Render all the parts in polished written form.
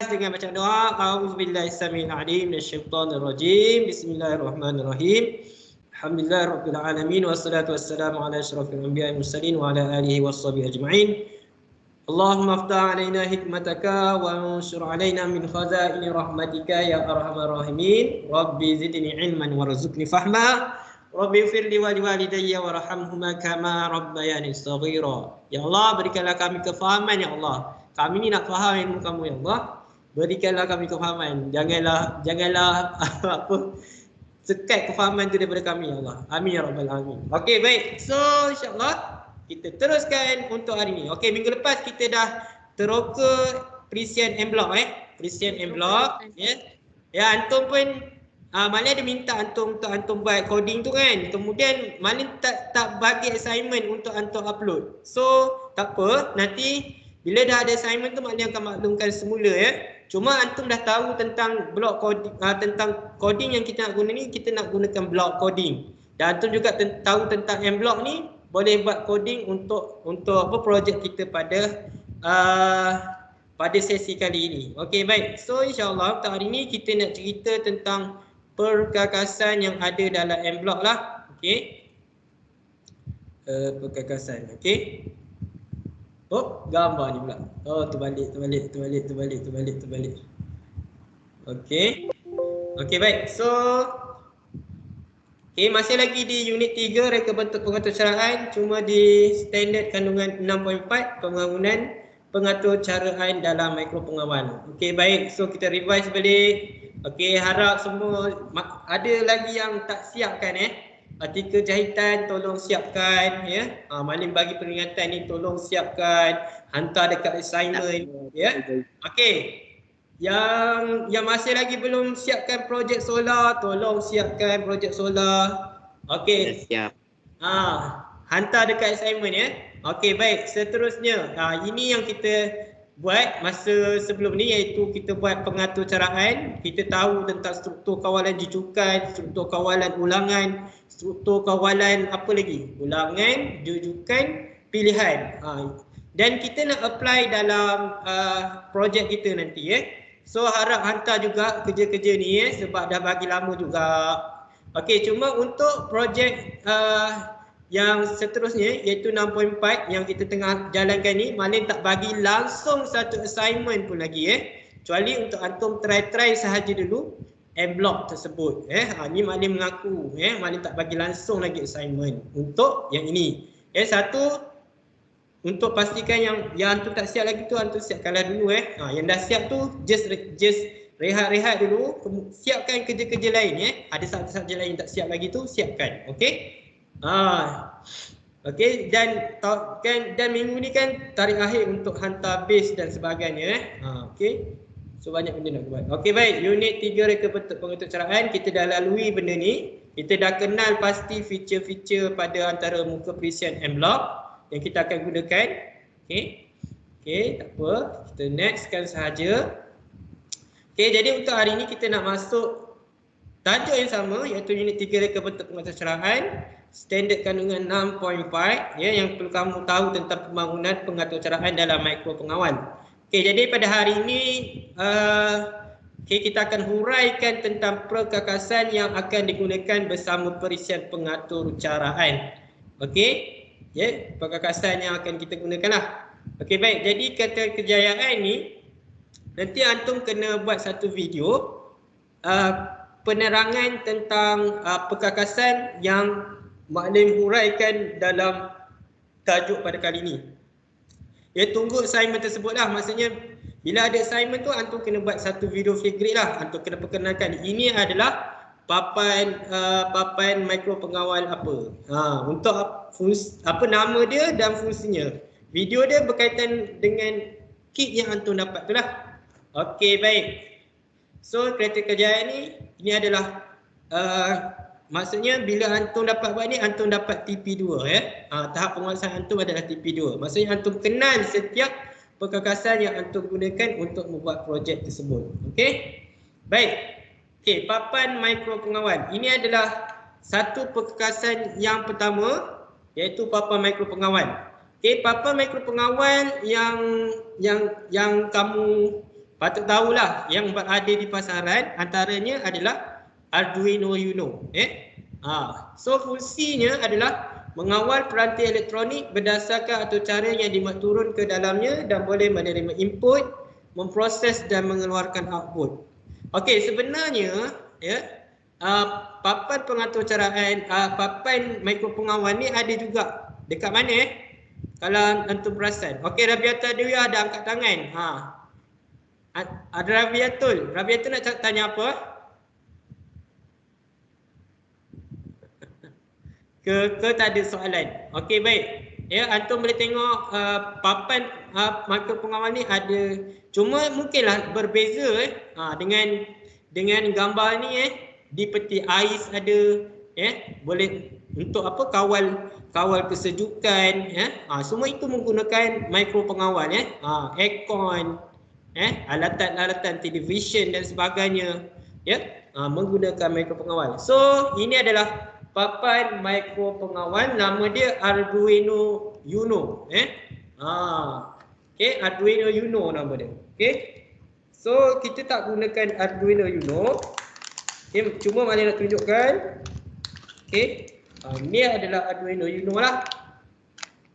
dengan baca doa. A'udzubillahi samil alim minasyaitonir rajim. Bismillahirrahmanirrahim. Alhamdulillahirabbil alamin wassalatu wassalamu ala asyrafil anbiya'i mursalin wa ala alihi washabihi ajma'in. Allahumma aftah alaina hikmataka wa anshur alaina min khazaini rahmatika ya arhamar rahimin. Rabbi zidni ilman warzuqni fahma. Rabbi firli wa liwalidayya warhamhuma kama rabbayani shaghira. Ya Allah, berikanlah kami kefahaman ya Allah. Kami ni nak faham ilmu kamu ya Allah. Berikanlah kami kefahaman. Janganlah apa sekat kefahaman itu daripada kami ya Allah. Amin ya rabbal alamin. Okey, baik. So insya-Allah kita teruskan untuk hari ini. Okey, minggu lepas kita dah teroka perisian en block perisian en block ya. Ya, antum pun Malin ada minta antum untuk antum buat coding tu kan. Kemudian Malin tak bagi assignment untuk antum upload. So tak apa, nanti bila dah ada assignment tu Malin akan maklumkan semula ya. Cuma antum dah tahu tentang block coding, tentang coding yang kita nak guna ni, kita nak gunakan block coding. Dan antum juga tahu tentang en block ni, boleh buat coding untuk apa projek kita pada sesi kali ini. Okey, baik. So insya-Allah untuk hari ini kita nak cerita tentang perkakasan yang ada dalam en block lah. Okey. Perkakasan. Okey. Oh, gambar ni pula. Oh, terbalik. Okey. Okey, baik. So masih lagi di unit 3 reka bentuk pengatur caraan, cuma di standard kandungan 6.4 pembangunan pengatur caraan dalam mikro pengawal. Okey, baik. So kita revise balik. Okey, harap semua ada lagi yang tak siapkan artikel jahitan tolong siapkan ya. Malin bagi peringatan ni, tolong siapkan, hantar dekat assignment ya. Okey. Yang masih lagi belum siapkan projek solar, tolong siapkan projek solar. Okey. Siap. Hantar dekat assignment ya. Okey, baik. Seterusnya, ini yang kita buat masa sebelum ni, iaitu kita buat pengatur caraan. Kita tahu tentang struktur kawalan jujukan, struktur kawalan ulangan, struktur kawalan apa lagi? Ulangan, jujukan, pilihan. Dan kita nak apply dalam projek kita nanti ya. So harap hantar juga kerja-kerja ni ya, sebab dah bagi lama juga. Okey, cuma untuk projek yang seterusnya iaitu 6.4 yang kita tengah jalankan ni, Malin tak bagi langsung satu assignment pun lagi kecuali untuk antum try sahaja dulu en block tersebut ni Malin mengaku Malin tak bagi langsung lagi assignment untuk yang ini. Satu, untuk pastikan yang antum tak siap lagi tu, antum siapkanlah dulu yang dah siap tu just rehat-rehat dulu, siapkan kerja-kerja lain ada satu-satu lain yang tak siap lagi tu, siapkan. Okey. Okey, dan minggu ni kan tarikh akhir untuk hantar base dan sebagainya okey. So banyak benda nak buat. Okey, baik. Unit 3 reka bentuk pengatur caraan, kita dah lalui benda ni. Kita dah kenal pasti feature-feature pada antara muka perisian en block yang kita akan gunakan. Okey. Okey, tak apa. Kita nextkan sahaja. Okey, jadi untuk hari ni kita nak masuk tajuk yang sama, iaitu unit 3 reka bentuk pengatur caraan, standard kandungan 6.4 yang perlu kamu tahu tentang pembangunan pengatur caraan dalam mikro pengawal. Okey, jadi pada hari ini kita akan huraikan tentang perkakasan yang akan digunakan bersama perisian pengatur caraan. Okey, perkakasan yang akan kita gunakanlah. Okey, baik. Jadi kata kejayaan ni nanti antum kena buat satu video penerangan tentang perkakasan yang Malin huraikan dalam tajuk pada kali ini. Tunggu assignment tersebut lah. Maksudnya bila ada assignment tu antum kena buat satu video figure lah. Antum kena perkenalkan ini adalah papan mikro pengawal apa. Untuk apa nama dia dan fungsinya. Video dia berkaitan dengan kit yang antum dapat tu lah. Okey, baik. So kriteria kejayaan ini adalah maksudnya bila antum dapat buat ni, antum dapat TP2 tahap penguasaan antum adalah TP2. Maksudnya antum kenal setiap perkakasan yang antum gunakan untuk membuat projek tersebut. Okey. Baik. Okey, papan mikro pengawal. Ini adalah satu perkakasan yang pertama, iaitu papan mikro pengawal. Okey, papan mikro pengawal yang kamu patut tahulah yang berada di pasaran antaranya adalah Arduino Uno. So fungsinya adalah mengawal peranti elektronik berdasarkan atau cara yang dimuat turun ke dalamnya dan boleh menerima input, memproses dan mengeluarkan output. Okey, sebenarnya papan pengatur caraan, papan mikropengawal ni ada juga. Dekat mana kalau antum perasan. Okey, Rabiatul Dewi ada angkat tangan. Ada Rabiatul. Rabiatul nak tanya apa? Ke tak ada soalan. Okey, baik. Ya, antum boleh tengok papan mikropengawal ni ada, cuma mungkinlah berbeza dengan gambar ni di peti ais ada boleh untuk apa, kawal kesejukan semua itu menggunakan mikropengawal aircon alatan-alatan televisyen dan sebagainya menggunakan mikropengawal. So ini adalah papan mikropengawal, nama dia Arduino Uno Arduino Uno nama dia. So kita tak gunakan Arduino Uno. Cuma Malik nak tunjukkan. Ini adalah Arduino Uno lah.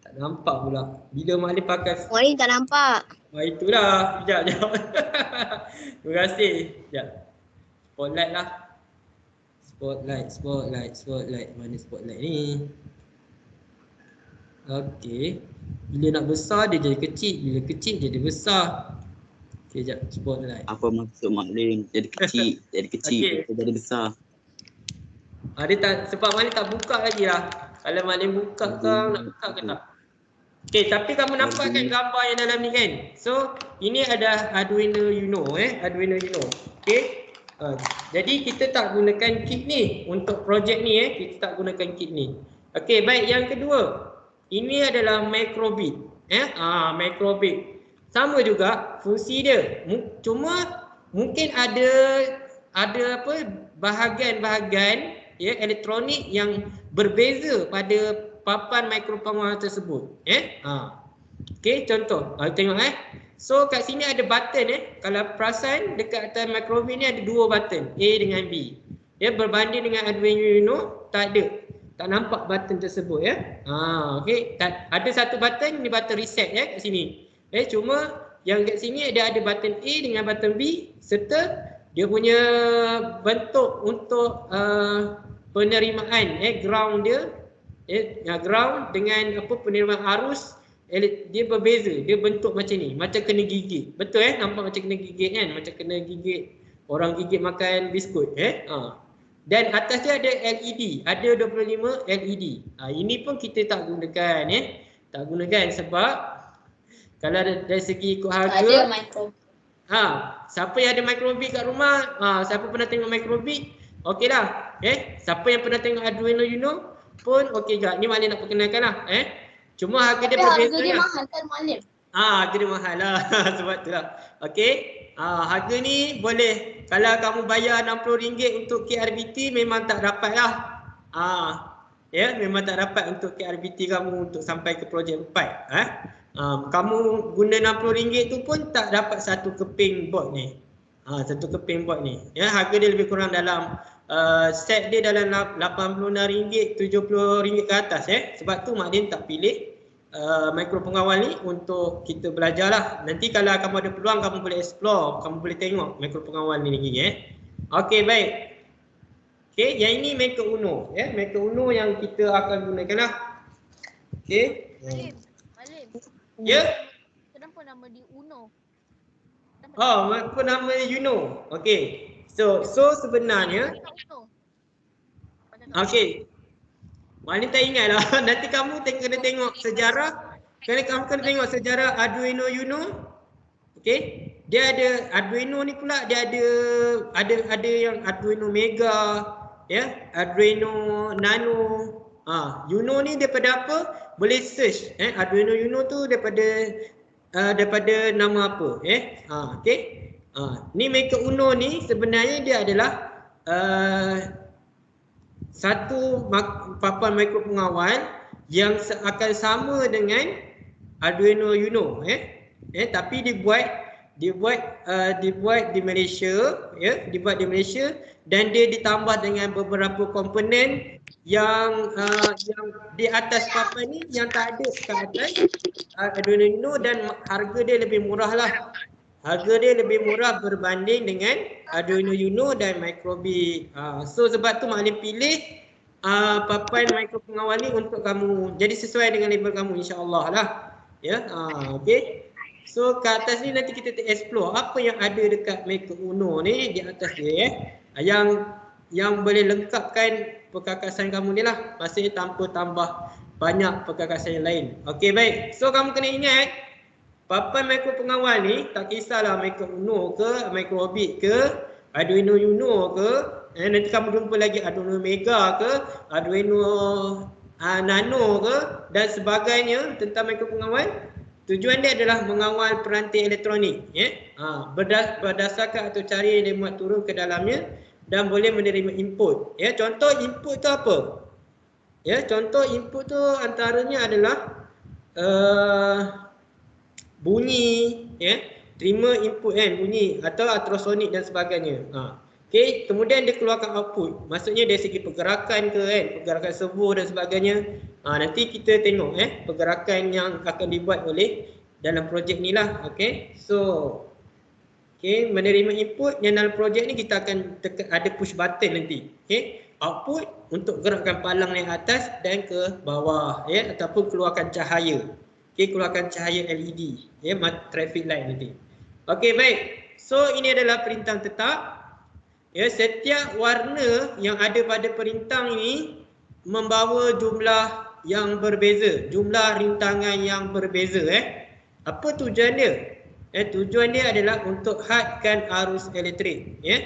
Tak nampak pula. Bila Malik pakai Malik tak nampak. Itulah. Sekejap. Terima kasih. Sekejap. Spotlight lah. Spotlight. Mana spotlight ni? Okey. Bila nak besar dia jadi kecil, bila kecil jadi besar. Okey, jap spotlight. Apa maksud Maklim? Jadi kecil, jadi kecil, okay. jadi besar. Dia tak, sebab Maklim tak buka lagi lah. Kalau Maklim buka kau nak buka ke tak? Okey, tapi kamu nampak kan gambar yang dalam ni kan? So, ini ada Arduino Uno Arduino Uno. Okey. Jadi kita tak gunakan kit ni untuk projek ni kita tak gunakan kit ni. Okey, baik, yang kedua. Ini adalah microbit. Microbit. Sama juga fungsi dia. Cuma mungkin ada apa bahagian-bahagian elektronik yang berbeza pada papan mikropengawal tersebut. Okey, contoh. Tengok So kat sini ada button Kalau perasan dekat atas microbit ni ada dua button, A dengan B. Berbanding dengan Arduino Uno tak ada. Tak nampak button tersebut okey. Ada satu button ni, button reset kat sini. Cuma yang kat sini dia ada button A dengan button B serta dia punya bentuk untuk penerimaan ground dia ground dengan apa penerimaan arus dia berbeza. Dia bentuk macam ni, macam kena gigit. Betul nampak macam kena gigit kan, macam kena gigit orang gigit makan biskut Dan atas dia ada LED, ada 25 LED. Ini pun kita tak gunakan tak gunakan sebab kalau dari segi ikut harga Ada micro. siapa yang ada microbit kat rumah, siapa pernah tengok microbit, okeylah. Siapa yang pernah tengok Arduino Uno pun okey juga. Ni Malik nak perkenalkan lah. Cuma harga dia berbeza. Harga dia mahal kan Malik? Harga dia mahal lah. Sebab tu lah. Okey. Harga ni boleh, kalau kamu bayar RM60 untuk KRBT memang tak dapat lah. Memang tak dapat untuk KRBT kamu untuk sampai ke projek 4. Kamu guna RM60 tu pun tak dapat satu keping board ni. Satu keping board ni. Harga dia lebih kurang dalam set dia dalam RM86, RM70 ke atas. Sebab tu Mak Din tak pilih mikropengawal ni untuk kita belajar lah. Nanti kalau kamu ada peluang kamu boleh explore, kamu boleh tengok mikropengawal ni lagi. Okey, baik. Okey, yang ini Maker Uno. Maker Uno yang kita akan gunakan lah. Okey. Malim. Ya? Kenapa nama dia Uno? Kenapa nama Uno? Okey. So sebenarnya okey. Mana tak ingat lah. Nanti kamu kena tengok sejarah. Kamu kena tengok sejarah Arduino Uno. Okey. Dia ada Arduino ni pula, dia ada yang Arduino Mega, Arduino Nano. Uno ni daripada apa? Boleh search. Arduino Uno tu daripada nama apa? Okey. Ni Maker Uno ni sebenarnya dia adalah satu papan mikropengawal yang akan sama dengan Arduino Uno. Tapi dibuat dibuat di Malaysia, ya, dibuat di Malaysia dan dia ditambah dengan beberapa komponen yang di atas papan ni yang tak ada kat atas Arduino Uno, dan harga dia lebih murah lah. Harga dia lebih murah berbanding dengan Arduino Uno dan Microbit. So sebab tu Maklim pilih papan mikro pengawal ni untuk kamu. Jadi sesuai dengan label kamu, insya-Allah lah. Ya, okey. So kat atas ni nanti kita explore apa yang ada dekat Mikro Uno ni di atas dia, yang boleh lengkapkan perkakasan kamu ni lah. Maksudnya tanpa tambah banyak perkakasan yang lain. Okey, baik. So kamu kena ingat, papan mikro pengawal ni tak kisahlah Mikro Uno ke, Microbit ke, Arduino Uno ke, nanti kamu jumpa lagi Arduino Mega ke, Arduino Nano ke dan sebagainya tentang mikro pengawal. Tujuan dia adalah mengawal peranti elektronik, ya. Berdasarkan atau cara yang dia muat turun ke dalamnya dan boleh menerima input. Ya, contoh input tu apa? Ya, contoh input tu antaranya adalah bunyi, ya. Terima input kan, bunyi atau ultrasonik dan sebagainya. Okey, kemudian dia keluarkan output. Maksudnya dari segi pergerakan ke kan, pergerakan servo dan sebagainya. Nanti kita tengok pergerakan yang akan dibuat oleh dalam projek ni lah. Okey. So okey, menerima input yang dalam projek ni kita akan ada push button nanti. Okey. Output untuk gerakkan palang yang atas dan ke bawah, ya, ataupun keluarkan cahaya. Okey, keluarkan cahaya LED, ya, traffic light nanti. Okey, baik. So ini adalah perintah tetap. Ya, setiap warna yang ada pada perintang ini membawa jumlah yang berbeza, jumlah rintangan yang berbeza. Apa tujuan dia? Tujuan dia adalah untuk hadkan arus elektrik, ya.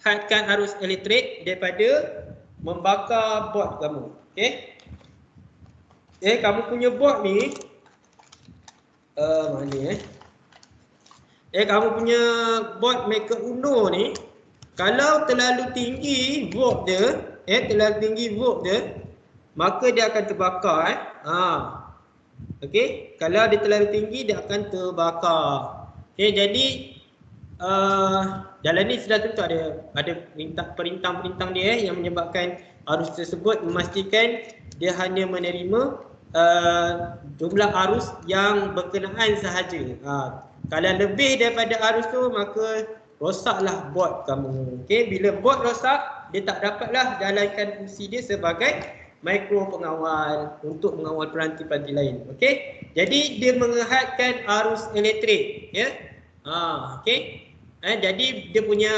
Hadkan arus elektrik daripada membakar board kamu. Okey. Kamu punya board ni mana kamu punya board Mikro Uno ni, kalau terlalu tinggi volt dia, maka dia akan terbakar. Okey, kalau dia terlalu tinggi dia akan terbakar. Okey, jadi dalam ni sudah tentu ada perintah-perintah dia yang menyebabkan arus tersebut memastikan dia hanya menerima jumlah arus yang berkenaan sahaja. Kalau lebih daripada arus tu maka rosaklah board kamu. Okey, bila board rosak, dia tak dapatlah jalankan fungsi dia sebagai mikro pengawal untuk mengawal peranti-peranti lain. Okey, jadi dia menghadkan arus elektrik, ya. Okey. Jadi dia punya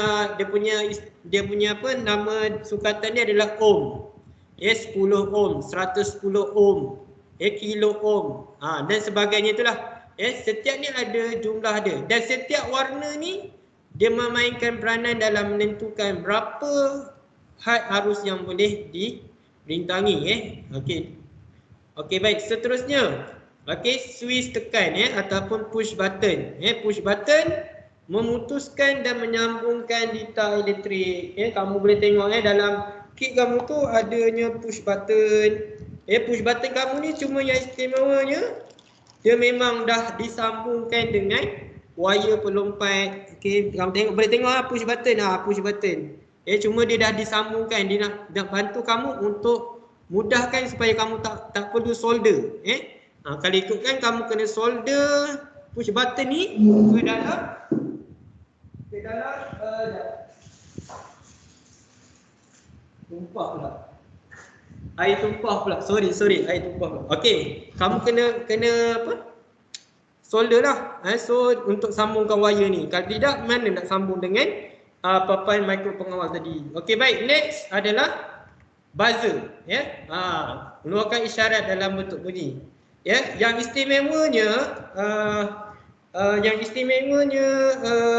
apa nama sukatan dia adalah ohm. 10 ohm, 110 ohm, kilo ohm, dan sebagainya itulah. Setiap ni ada jumlah dia dan setiap warna ni dia memainkan peranan dalam menentukan berapa had arus yang boleh dirintangi. Okey. Okey, baik, seterusnya. Okey, switch tekan ataupun push button. Push button memutuskan dan menyambungkan dita elektrik. Kamu boleh tengok dalam kit kamu tu adanya push button. Push button kamu ni cuma yang istimewanya dia memang dah disambungkan dengan wire pelompat. Okey, kamu boleh tengok push button, push button. Cuma dia dah disambungkan, dia nak bantu kamu untuk mudahkan supaya kamu tak perlu solder. Kalau ikutkan kamu kena solder push button ni ke dalam tumpah pula. Air tumpah pula. Sorry, air tumpah pula. Okey, kamu kena apa? Solder lah. So untuk sambungkan wire ni. Kalau tidak, mana nak sambung dengan papan mikro pengawal tadi. Okey, baik. Next adalah buzzer, keluarkan isyarat dalam bentuk bunyi. Yang istimewanya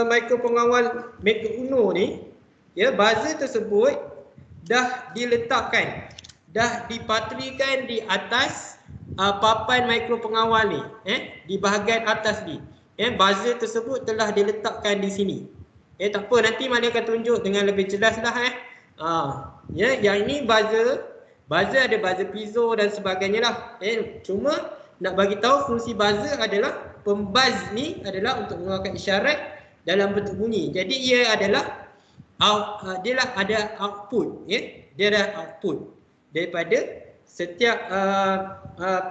mikro pengawal Mikro Uno ni, buzzer tersebut dah diletakkan, dah dipatrikan di atas papan mikro pengawal ni, di bahagian atas ni. Buzzer tersebut telah diletakkan di sini. Tak apa, nanti Maklim akan tunjuk dengan lebih jelas lah. Yang ini buzzer ada buzzer piezo dan sebagainya lah. Cuma nak bagi tahu fungsi buzzer adalah pembuzz ni adalah untuk mengeluarkan isyarat dalam bentuk bunyi. Jadi ia adalah dia lah ada output, ya. Dia ada output daripada setiap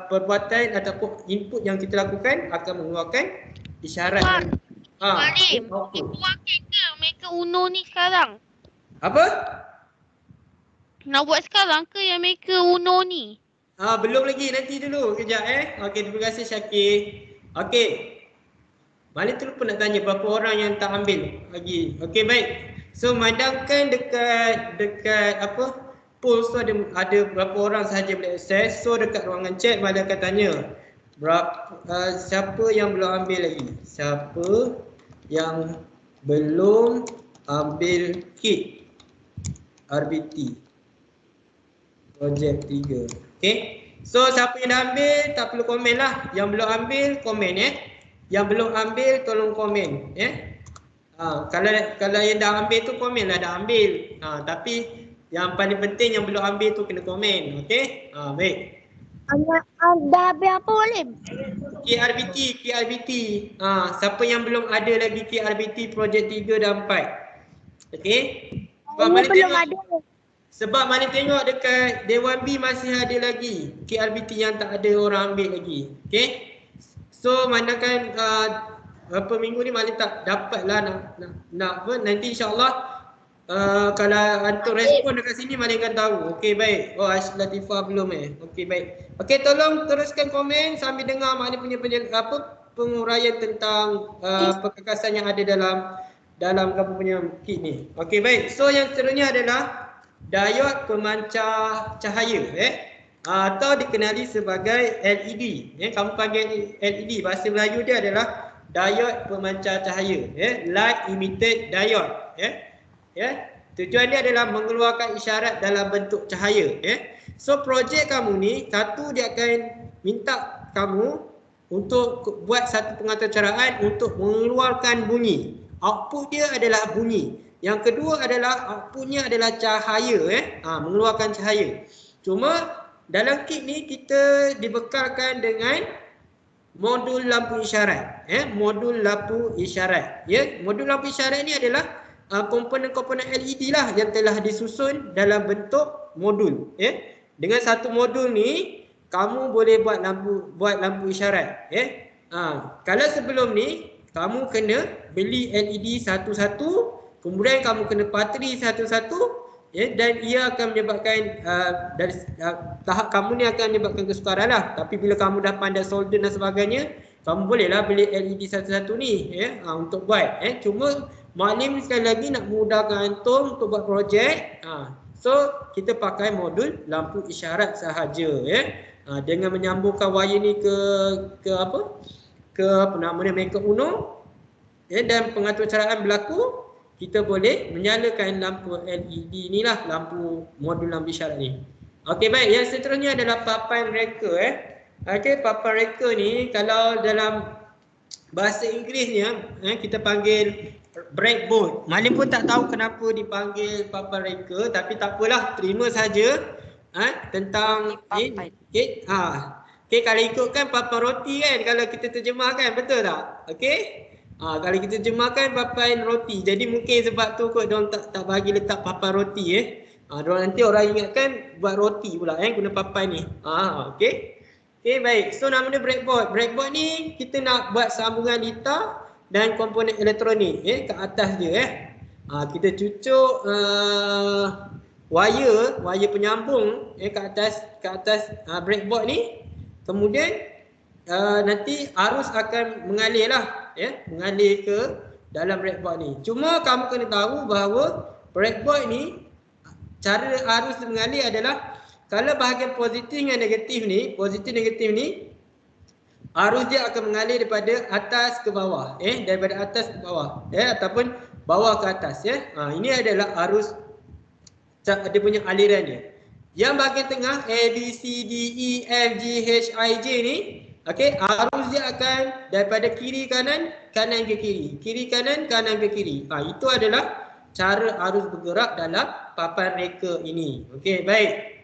perbuatan ataupun input yang kita lakukan akan mengeluarkan isyarat. Malim, output. buat ke Maker Uno ni sekarang? Apa? Nak buat sekarang ke yang Maker Uno ni? Belum lagi, nanti dulu kejap Okey, terima kasih Syakir. Okey. Malim terlupa nak tanya berapa orang yang tak ambil lagi. Okey, baik. So madamkan dekat apa? Polls tu ada berapa orang sahaja boleh akses. So dekat ruangan chat Malim akan tanya siapa yang belum ambil lagi? Siapa yang belum ambil kit RBT projek 3. Okay. So siapa yang dah ambil tak perlu komen lah. Yang belum ambil komen Yang belum ambil tolong komen kalau yang dah ambil tu komen lah dah ambil. Tapi yang paling penting yang belum ambil tu kena komen. Okay. Baik. Dah habis apa Malim? KRBT. Siapa yang belum ada lagi KRBT projek 3 dan 4. Okay. Belum ada. Sebab Malim tengok dekat Dewan B masih ada lagi KRBT yang tak ada orang ambil lagi. Okay. So mandakan berapa minggu ni Malim tak dapat lah nak apa. Nanti insyaAllah kalau hantar respon dekat sini Malim akan tahu. Okey, baik. Aisyah Latifah belum Okey, baik. Okey, tolong teruskan komen sambil dengar Malim punya penguraian tentang perkakasan yang ada dalam kamu punya kit ni. Okey, baik. So yang seterusnya adalah diod pemancar cahaya atau dikenali sebagai LED. Kamu panggil LED, bahasa Melayu dia adalah diod pemancar cahaya, light emitted diode. Tujuan dia adalah mengeluarkan isyarat dalam bentuk cahaya. So projek kamu ni, satu dia akan minta kamu untuk buat satu pengaturcaraan untuk mengeluarkan bunyi. Output dia adalah bunyi. Yang kedua adalah outputnya adalah cahaya, mengeluarkan cahaya. Cuma dalam kit ni kita dibekalkan dengan modul lampu isyarat. Modul lampu isyarat. Modul lampu isyarat ni adalah komponen-komponen LED lah yang telah disusun dalam bentuk modul. Dengan satu modul ni kamu boleh buat lampu isyarat. Kalau sebelum ni kamu kena beli LED satu-satu, kemudian kamu kena patri satu-satu, dan ia akan menyebabkan dari tahap kamu ni akan menyebabkan kesukaran lah. Tapi bila kamu dah pandai solder dan sebagainya, kamu bolehlah beli LED satu-satu ni untuk buat. Cuma Malim sekali lagi nak mudahkan antum untuk buat projek. So kita pakai modul lampu isyarat sahaja, dengan menyambungkan wire ni ke apa namanya Maker Uno, dan pengaturcaraan berlaku, kita boleh menyalakan lampu LED ni lah, lampu modul lampu isyarat ni. Okey, baik. Yang seterusnya adalah papan reka. Okey, papan reka ni kalau dalam bahasa Inggerisnya kita panggil breadboard. Malim pun tak tahu kenapa dipanggil papan reka, tapi tak apalah, terima saja tentang okey, kalau ikutkan papan roti kan kalau kita terjemahkan, betul tak? Okey. Kalau kita terjemahkan papan roti, jadi mungkin sebab tu kot diorang tak bagi letak papan roti diorang nanti orang ingatkan buat roti pula guna papan ni. Okey. Okey, baik. So nama dia breadboard. Breadboard ni kita nak buat sambungan litar dan komponen elektronik ke atas dia. Kita cucuk wire penyambung ke atas breadboard ni. Kemudian nanti arus akan mengalir lah, mengalir ke dalam breadboard ni. Cuma kamu kena tahu bahawa breadboard ni cara arus mengalir adalah kalau bahagian positif dengan negatif ni, arus dia akan mengalir daripada atas ke bawah, daripada atas ke bawah, ataupun bawah ke atas, ini adalah arus dia punya aliran dia. Yang bahagian tengah A, B, C, D, E, F, G, H, I, J ni, okey, arus dia akan daripada kiri kanan, kanan ke kiri, kiri kanan, kanan ke kiri. Itu adalah cara arus bergerak dalam papan reka ini. Okey, baik.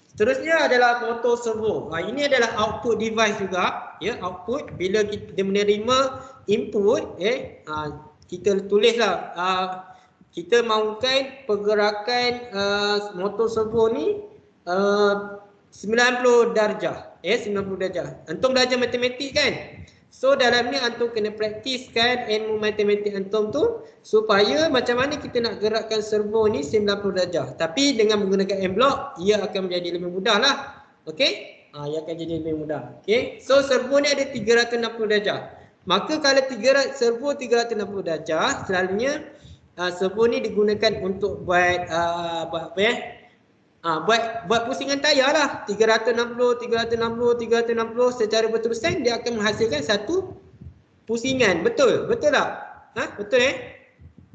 Seterusnya adalah motor servo. Ini adalah output device juga, ya, output bila kita menerima input, kita tulislah kita mahukan pergerakan motor servo ni 90 darjah, 90 darjah. Antum belajar matematik kan? So dalam ni antum kena praktiskan ilmu matematik antum tu supaya macam mana kita nak gerakkan servo ni 90 darjah. Tapi dengan menggunakan M-block, ia akan menjadi lebih mudah lah. Okey? Ia akan jadi lebih mudah. Okey? So servo ni ada 360 darjah. Maka kalau servo 360 darjah, selalunya servo ni digunakan untuk buat apa ya? Buat pusingan tayar lah. 360 secara berterusan dia akan menghasilkan satu pusingan. Betul? Betul tak? Betul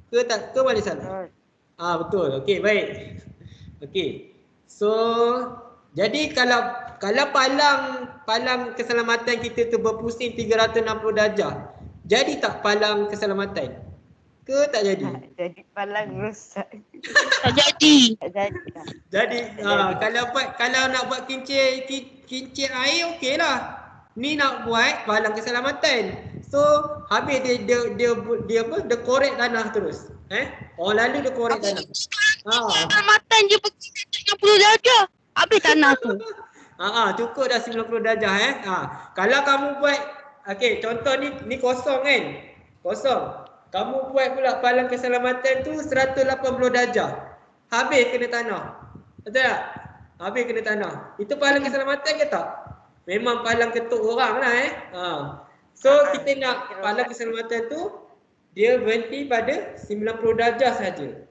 Ke tak? Ke mana salah? Betul. Okey, baik. Okey. So jadi kalau palang keselamatan kita tu berpusing 360 darjah, jadi tak palang keselamatan? Ke tak jadi? Jadi palang rosak. Tak jadi. Tak jadi. Jadi kalau nak buat kincir air okeylah. Ni nak buat palang keselamatan. So habis dia korek tanah terus. Orang lalu dia korek tanah. Keselamatan je pergi 90 darjah. Habis tanah tu. Cukup dah 90 darjah Kalau kamu buat contoh ni kosong kan? Kosong. Kamu buat pula palang keselamatan tu 180 darjah. Habis kena tanah. Betul tak? Habis kena tanah. Itu palang keselamatan ke tak? Memang palang ketuk orang lah So kita nak palang keselamatan tu dia berhenti pada 90 darjah saja.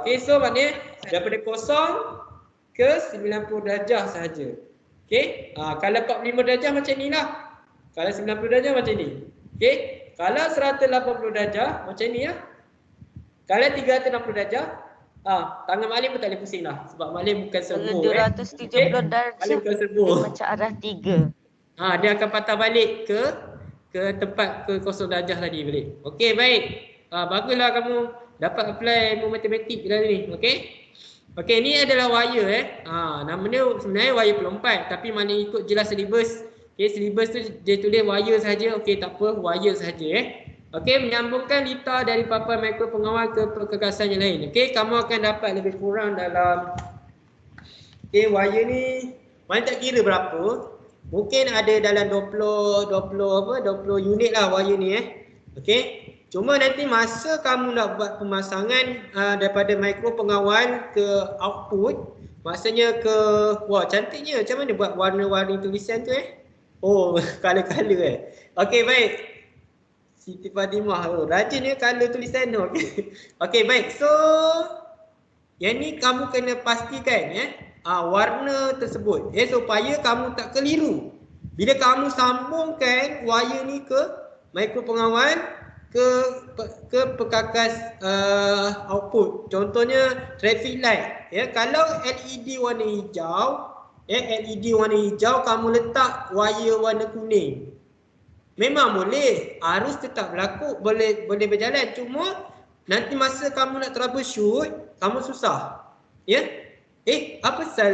Okey, so maknanya daripada kosong ke 90 darjah sahaja. Okey? Kalau 45 darjah macam ni lah. Kalau 90 darjah macam ni. Okey? Kalau 180 darjah macam ni lah. Kalau 360 darjah, tangan Malim pun tak boleh pusing lah. Sebab Malim bukan servo. 270 darjah. Malim bukan servo. Dia macam arah 3. Dia akan patah balik ke tempat ke 0 darjah tadi balik. Okey, baik. Baguslah kamu dapat apply ilmu matematik dalam ni. Okey? Okey, ni adalah wire nama dia sebenarnya wire pelompat, tapi mana ikut jelas syllabus. Okey, syllabus tu dia tulis wire saja. Okey, tak apa, wire saja Okey, menyambungkan litar dari papan mikro pengawal ke perkekasan yang lain. Okey, kamu akan dapat lebih kurang dalam wire ni mana tak kira berapa. Mungkin ada dalam 20 unit lah wire ni Okey. Cuma nanti masa kamu nak buat pemasangan daripada mikro pengawal ke output, maksudnya ke cantiknya macam mana buat warna-warni tulisan tu color-color Okey, baik. Siti Fatimah rajin color tulisan tu. Okey, baik. So yang ni kamu kena pastikan warna tersebut supaya kamu tak keliru. Bila kamu sambungkan wire ni ke mikro pengawal ke perkakas output. Contohnya traffic light. Kalau LED warna hijau, LED warna hijau kamu letak wire warna kuning. Memang boleh, arus tetap berlaku, boleh berjalan. Cuma nanti masa kamu nak troubleshoot, kamu susah. Apa pasal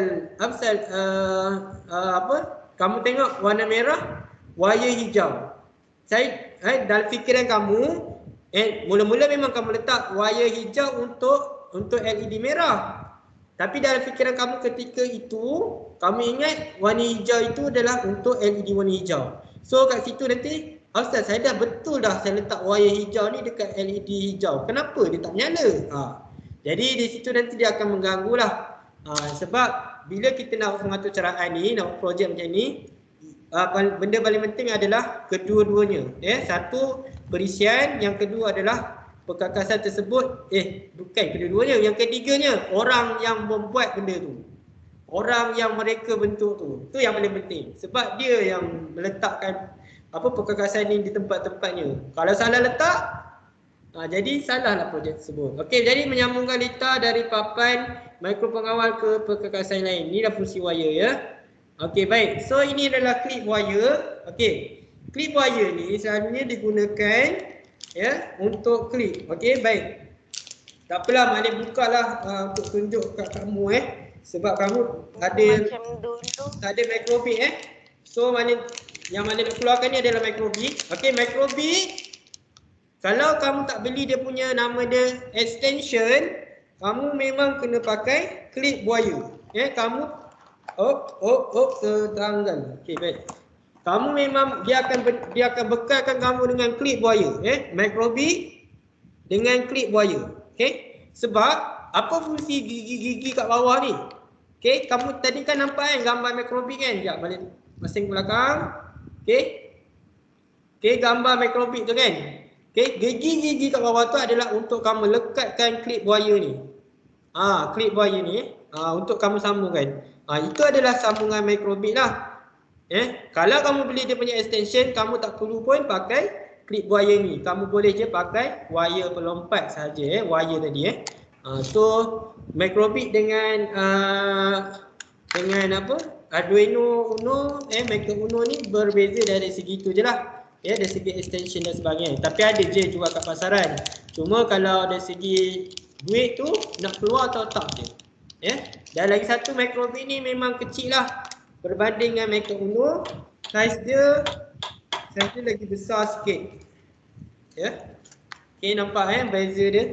kamu tengok warna merah, wire hijau. Saya dalam fikiran kamu mula-mula memang kamu letak wire hijau untuk LED merah. Tapi dalam fikiran kamu ketika itu kamu ingat warna hijau itu adalah untuk LED warna hijau. So kat situ nanti Ustaz, saya dah betul dah saya letak wire hijau ni dekat LED hijau. Kenapa dia tak menyala? Jadi di situ nanti dia akan mengganggu lah. Sebab bila kita nak mengatur caraan ni, nak buat projek macam ni, benda paling penting adalah kedua-duanya. Satu perisian, yang kedua adalah perkakasan tersebut. Bukan kedua-duanya, yang ketiganya orang yang membuat benda tu. Orang yang mereka bentuk tu. Tu yang paling penting. Sebab dia yang meletakkan perkakasan ni di tempat-tempatnya. Kalau salah letak, jadi salahlah projek tersebut. Okey, jadi menyambungkan litar dari papan mikro pengawal ke perkakasan lain. Ini dah fungsi wire Okey, baik. So ini adalah clip wire. Okey. Clip wire ni selalunya digunakan untuk clip. Okey, baik. Tak apalah, Malik bukalah untuk tunjuk kat kamu Sebab kamu ada Macam dulu. tak ada microbit So yang mana nak keluarkan ni adalah microbit. Okey, microbit kalau kamu tak beli dia punya nama dia extension, kamu memang kena pakai klip buaya. Kamu terangkan. Okey, baik. Kamu memang dia akan bekalkan kamu dengan klip buaya, microbit dengan klip buaya. Okey? Sebab apa fungsi gigi-gigi kat bawah ni? Okey, kamu tadi kan nampak kan gambar microbit kan? Jap balik masing ke belakang. Okey? Okey, gambar microbit tu kan? Okey, gigi-gigi kat bawah tu adalah untuk kamu lekatkan klip buaya ni. Klip buaya ni untuk kamu sambungkan. Itu adalah sambungan microbit lah. Kalau kamu beli dia punya extension, kamu tak perlu pun pakai klip buaya ni. Kamu boleh je pakai wire pelompat saja, wire tadi So microbit dengan apa? Arduino Uno, Maker Uno ni berbeza dari segi tu je lah. Dari segi extension dan sebagainya. Tapi ada je jual kat pasaran. Cuma kalau dari segi duit tu nak keluar atau tak je. Dan lagi satu microbit ni memang kecil lah berbanding dengan Maker Uno. Saiz dia lagi besar sikit. Okay, nampak beza dia.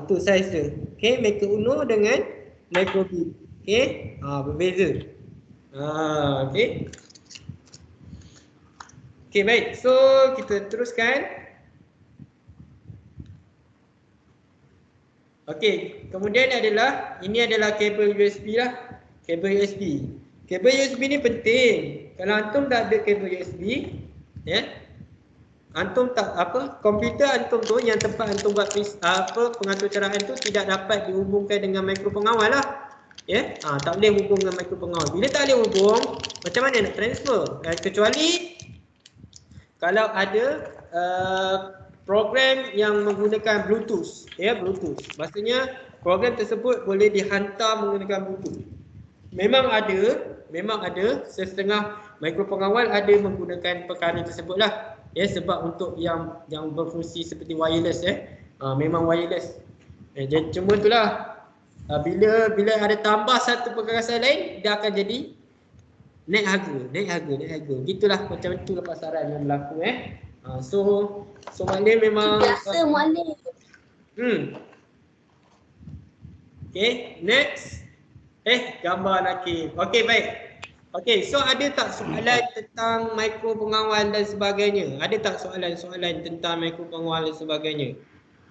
Tu saiz dia. Okay, Maker Uno dengan microbit. Okay, berbeza. Okay. Okay, baik. So kita teruskan. Okay, kemudian ini adalah kabel USB lah. Kabel USB. Kabel USB ni penting. Kalau antum tak ada kabel USB, antum tak komputer antum tu yang tempat antum buat pengatur cerahan tu tidak dapat dihubungkan dengan mikro pengawal lah. Tak boleh hubung dengan mikro pengawal. Bila tak boleh hubung, macam mana nak transfer? Kecuali kalau ada program yang menggunakan Bluetooth, Bluetooth. Maksudnya program tersebut boleh dihantar menggunakan Bluetooth. Memang ada setengah mikropengawal ada menggunakan perkara tersebut lah. Sebab untuk yang berfungsi seperti wireless memang wireless. Jadi cuma itulah bila ada tambah satu perkarasan lain dia akan jadi naik harga. Gitulah macam itulah pasaran yang berlaku So maknanya memang biasa Mualim. Okay, next. Gambar Nakib. Okay, baik. Okay, so ada tak soalan tentang mikro pengawal dan sebagainya? Ada tak soalan tentang mikro pengawal dan sebagainya?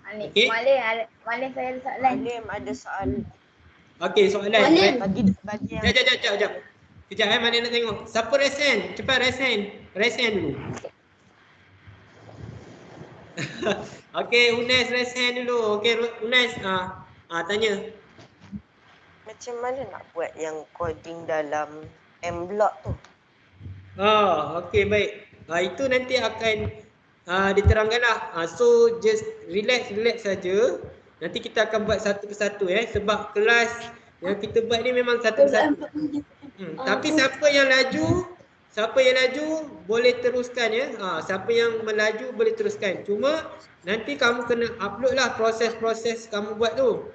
Okay. Mualim saya ada soalan. Mualim ada soalan. Okay, soalan. Bagi yang Sekejap. Kejap mana nak tengok. Siapa resen? Cepat resen dulu. Okay, Unes resen dulu. Okay, Unes tanya. macam mana nak buat yang coding dalam M-Block tu? Okay, baik. Itu nanti akan diterangkan lah. So just relax saja. Nanti kita akan buat satu persatu sebab kelas yang kita buat ni memang satu persatu. Tapi siapa yang laju boleh teruskan siapa yang melaju boleh teruskan. Cuma nanti kamu kena upload lah proses-proses kamu buat tu.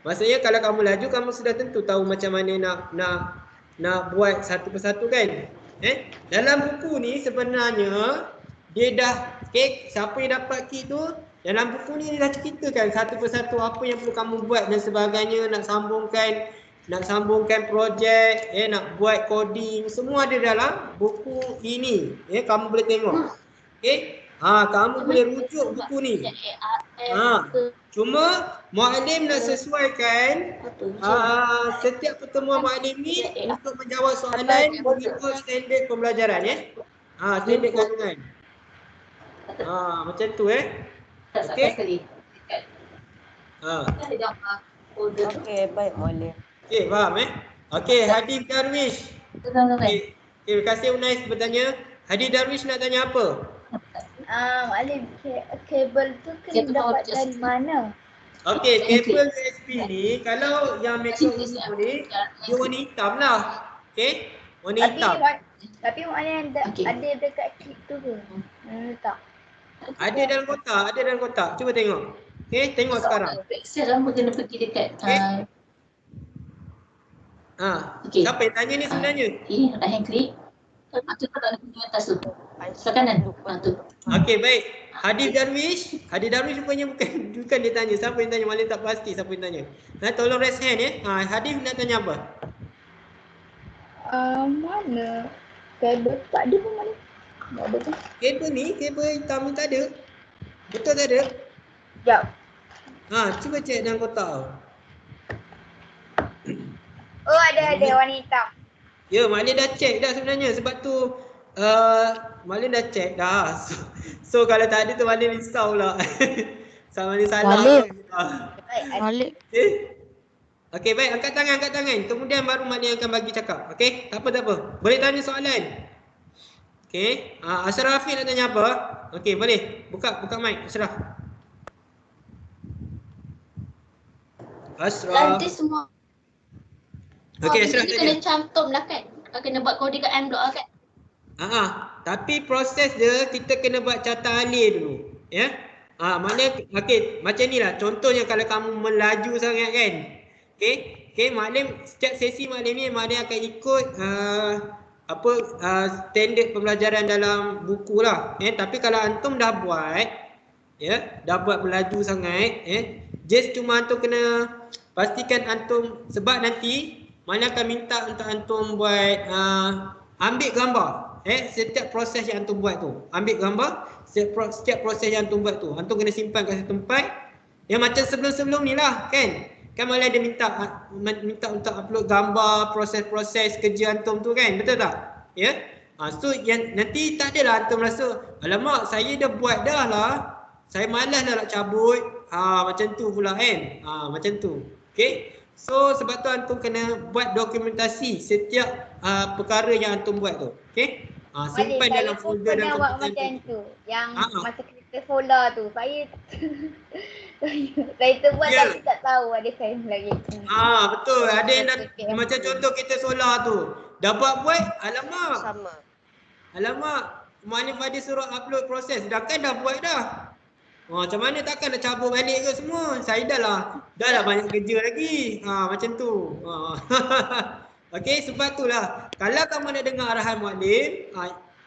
Maksudnya kalau kamu laju kamu sudah tentu tahu macam mana nak buat satu persatu kan. Dalam buku ni sebenarnya dia dah siapa yang dapat key tu dalam buku ni dia dah ceritakan satu persatu apa yang perlu kamu buat dan sebagainya, nak sambungkan projek, nak buat coding, semua ada dalam buku ini. Kamu boleh tengok. Kamu boleh rujuk buku ni. Cuma Mualim nak sesuaikan setiap pertemuan Mualim ni untuk menjawab soalan mengikut standard pembelajaran standard kandungan. Macam tu okey. Okey, baik Mualim. Okey, faham Okey, Hadi Darwish. Okey, terima kasih Unais bertanya. Hadi Darwish nak tanya apa? Mualim, kabel tu kena dapat dari mana? Okey, kabel USB ni kalau yang Maker Uno ni dia warna hitam lah. Okey, warna hitam. Tapi Mualim ada dekat kit tu ke? Tak. Ada dalam kotak. Cuba tengok. Okey, tengok sekarang. Pixel lama kena pergi dekat Okey. Siapa yang tanya ni sebenarnya? Okey, right hand click. Macam tu tak ada atas tu. Sebelah kanan. Tu. Okey, baik. Hadi Darwish rupanya bukan dia tanya. Siapa yang tanya? Malah tak pasti siapa yang tanya. Tolong raise hand ya. Hadi nak tanya apa? Mana? Kabel tak ada pun mana? Tak ada pun. Kabel hitam ni tak ada. Betul tak ada? Sekejap. Cuba cek dalam kotak. Oh ada warna hitam. Ya, Malin dah cek dah sebenarnya. Sebab tu Malin dah cek dah. So kalau tak ada tu Malin risau pula. Sama Malin salah. Malik. Okey, baik. Angkat tangan. Kemudian baru Malin akan bagi cakap. Okey? Tak apa. Boleh tanya soalan? Okey. Ashraf nak tanya apa? Okey, boleh. Buka mic Ashraf. Nanti semua. Okey, Ashraf kita tanya. kena cantum lah kan. Kena buat kode kat M block lah kan. Tapi proses dia kita kena buat carta alih dulu. Ya? Maknanya okey, macam ni lah. Contohnya kalau kamu melaju sangat kan. Okey, Maklim setiap sesi Maklim ni Maklim akan ikut standard pembelajaran dalam buku lah. Tapi kalau antum dah buat melaju sangat, just cuma antum kena pastikan antum, sebab nanti Maklim akan minta untuk antum buat ambil gambar setiap proses yang antum buat tu. Ambil gambar setiap proses yang antum buat tu. Antum kena simpan kat satu tempat. Macam sebelum-sebelum ni lah kan. Kan malah dia minta untuk upload gambar proses-proses kerja antum tu kan. Betul tak? Ya. So yang nanti tak adalah antum rasa, alamak saya dah buat dah lah. Saya malas dah nak cabut. Macam tu pula kan. Macam tu. Okey. So sebab tu antum kena buat dokumentasi setiap perkara yang antum buat tu. Okey? Simpan dalam folder dan komputer macam tu. Yang masa kita solar tu. Saya tu buat tapi tak tahu ada saya lagi. Betul. Ada yang dah, macam contoh kita solar tu. Dah buat, alamak. Sama. Alamak. Maknanya Fadil suruh upload proses. Dah buat dah. Macam mana takkan nak cabut balik ke semua? Saya dah lah banyak kerja lagi. Macam tu. Okey, sebab itulah kalau kamu nak dengar arahan Maklim,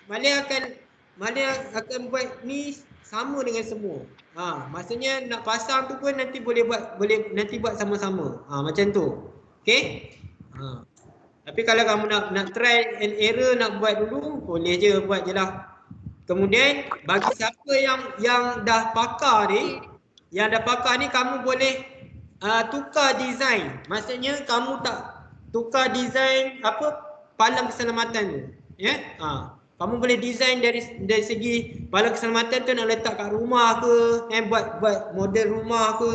Maklim akan buat ni sama dengan semua. Maksudnya nak pasang tu pun nanti boleh buat sama-sama. Macam tu. Okey? Tapi kalau kamu nak try and error nak buat dulu, boleh je buat je lah. Kemudian bagi siapa yang dah pakar ni, kamu boleh tukar design. Maksudnya kamu tak tukar design palang keselamatan tu. Ya? Kamu boleh design dari segi palang keselamatan tu nak letak kat rumah ke, buat model rumah ke,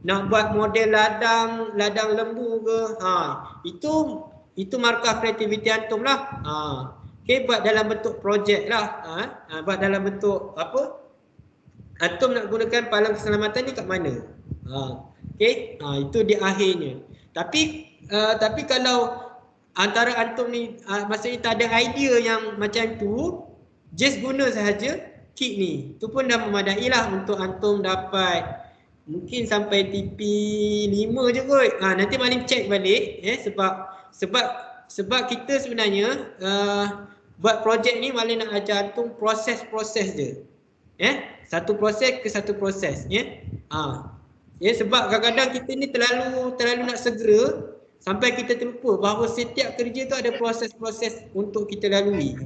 nak buat model ladang lembu ke. Itu markah kreativiti antum lah. Okey, buat dalam bentuk projek lah. Buat dalam bentuk apa? Antum nak gunakan palang keselamatan ni kat mana? Okey, itu di akhirnya. Tapi kalau antara antum ni maksudnya tak ada idea yang macam tu, just guna sahaja kit ni. Tu pun dah memadai lah untuk antum dapat mungkin sampai TP 5 je kot. Nanti Maklim check balik sebab kita sebenarnya buat projek ni Maklim nak ajar antum proses-proses je. Satu proses ke satu proses, sebab kadang-kadang kita ni terlalu nak segera sampai kita terlupa bahawa setiap kerja tu ada proses-proses untuk kita lalui.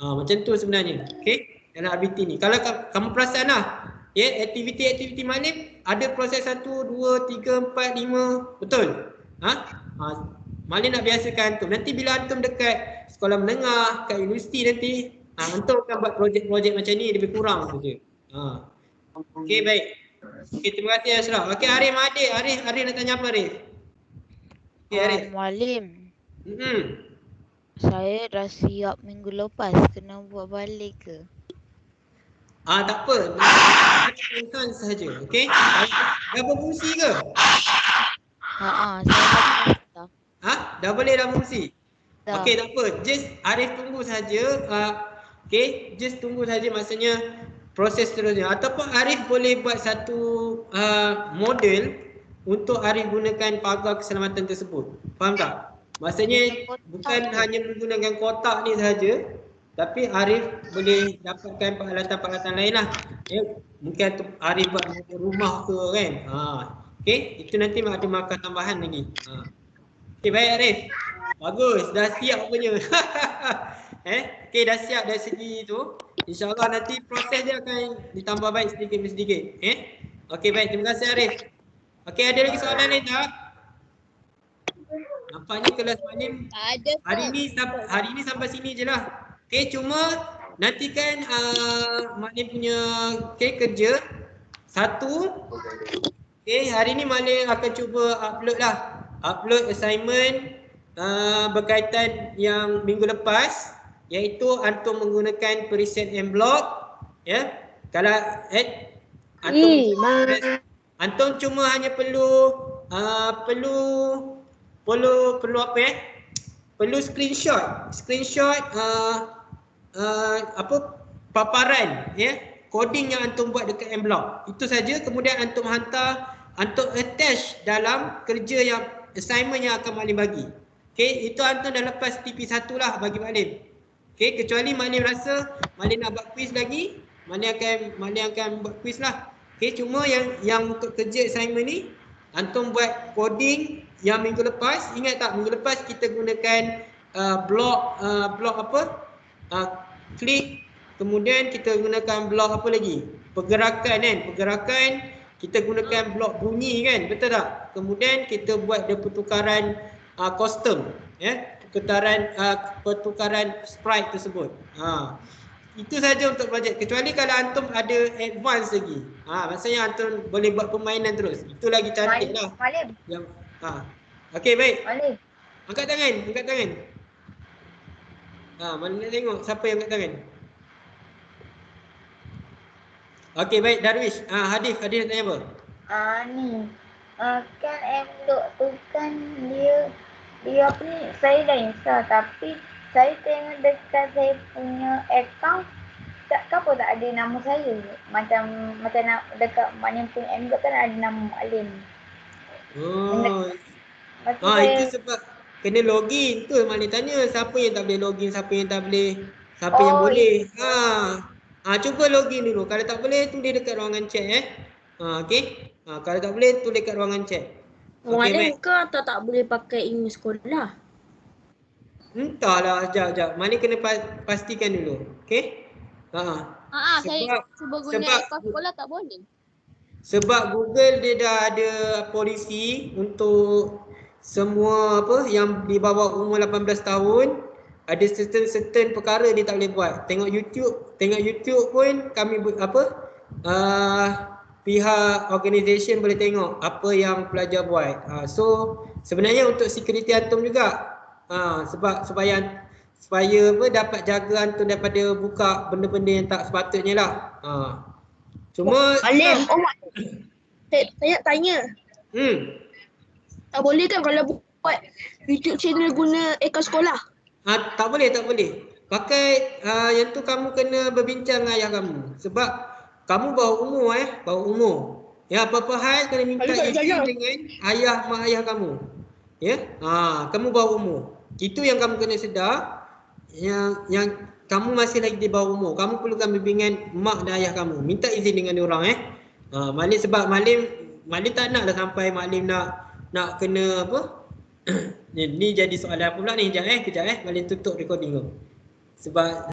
Macam tu sebenarnya. Okey, dalam RBT ni. Kalau kamu perasan lah, aktiviti-aktiviti Maklim ada proses 1, 2, 3, 4, 5. Betul? Maklim nak biasakan antum. Nanti bila antum dekat sekolah menengah, kat universiti nanti, antum akan buat projek-projek macam ni lebih kurang saja. Okey, baik. Okey, terima kasih Ashraf. Okey, Arif nak tanya apa Arif? Maklim, saya dah siap minggu lepas, kena buat balik ke? Tak apa. Enhance saja. Okey. Dah berfungsi ke? Saya dah. Dah boleh dah fungsi? Dah. Okey, tak apa. Just Arif tunggu saja. Okey, just tunggu saja, maksudnya proses seterusnya. Ataupun Arif boleh buat satu model untuk Arif gunakan pagar keselamatan tersebut. Faham tak? Maksudnya bukan hanya menggunakan kotak ni sahaja, tapi Arif boleh dapatkan peralatan-peralatan lain lah. Ya, mungkin Arif buat rumah ke kan. Okey, itu nanti ada markah tambahan lagi. Okey, baik Arif. Bagus, dah siap punya. Okey, dah siap dari segi tu. InsyaAllah nanti proses dia akan ditambah baik sedikit demi sedikit. Okey, baik. Terima kasih Arif. Okey, ada lagi soalan lain tak? Nampaknya kelas Malim hari ni sampai sini je lah. Okey, cuma nanti kan Malim punya kerja satu. Okey, hari ni Malim akan cuba upload assignment berkaitan yang minggu lepas, iaitu antum menggunakan preset en block. Ya. Kalau antum cuma hanya perlu apa ya? Perlu screenshot paparan ya, coding yang antum buat dekat en block. Itu saja, kemudian antum hantar, antum attach dalam kerja yang assignment yang akan Malim bagi. Okey, itu antum dah lepas TP1 lah bagi Malim. Okey, kecuali Malim rasa Malim nak buat quiz lagi, Malim akan buat quiz lah. Okey, cuma yang untuk kerja assignment ni antum buat coding yang minggu lepas. Ingat tak, minggu lepas kita gunakan blok klik, kemudian kita gunakan blok apa lagi, pergerakan kan, kita gunakan blok bunyi kan, betul tak? Kemudian kita buat dia pertukaran kostum ya, pertukaran sprite tersebut. Itu saja untuk projek, kecuali kalau antum ada advance lagi. Maksudnya antum boleh buat permainan terus. Itu lagi cantik lah. Malim. Okey, baik. Malim. Angkat tangan. Mana nak tengok siapa yang angkat tangan. Okey, baik Darwish. Hadif nak tanya apa? Ni. Kan M.Dot tu kan dia apa ni, saya dah install, tapi saya tengok dekat saya punya account kenapa tak ada nama saya. Macam dekat Malim punya M.Dot kan ada nama Malim. Itu sebab kena login. Tu Malim tanya siapa yang tak boleh login, siapa yang boleh. Cuba login dulu. Kalau tak boleh tulis dekat ruangan chat okey. Kalau tak boleh tulis dekat ruangan chat. Malim ke atau tak boleh pakai email sekolah? Entahlah, jap. Malim kena pastikan dulu. Okey? Saya cuba guna akaun sekolah tak boleh. Sebab Google dia dah ada polisi untuk semua yang di bawah umur 18 tahun. Ada certain perkara dia tak boleh buat. Tengok YouTube pun kami pihak organisation boleh tengok apa yang pelajar buat. So sebenarnya untuk security antum juga. Sebab supaya dapat jaga antum daripada buka benda-benda yang tak sepatutnya lah. Cuma Malim, saya nak tanya. Tak boleh kan kalau buat YouTube channel guna akaun sekolah? Tak boleh. Pakai yang tu kamu kena berbincang dengan ayah kamu. Sebab kamu bawah umur. Ya, apa-apa hal kena minta izin dengan mak ayah kamu. Ya? Kamu bawah umur. Itu yang kamu kena sedar. Yang kamu masih lagi di bawah umur. Kamu perlukan bimbingan mak dan ayah kamu. Minta izin dengan diorang Malim, sebab Malim tak nak sampai Malim nak kena apa? Ni jadi soalan apa pula ni? Kejap Malim tutup recording tu. Sebab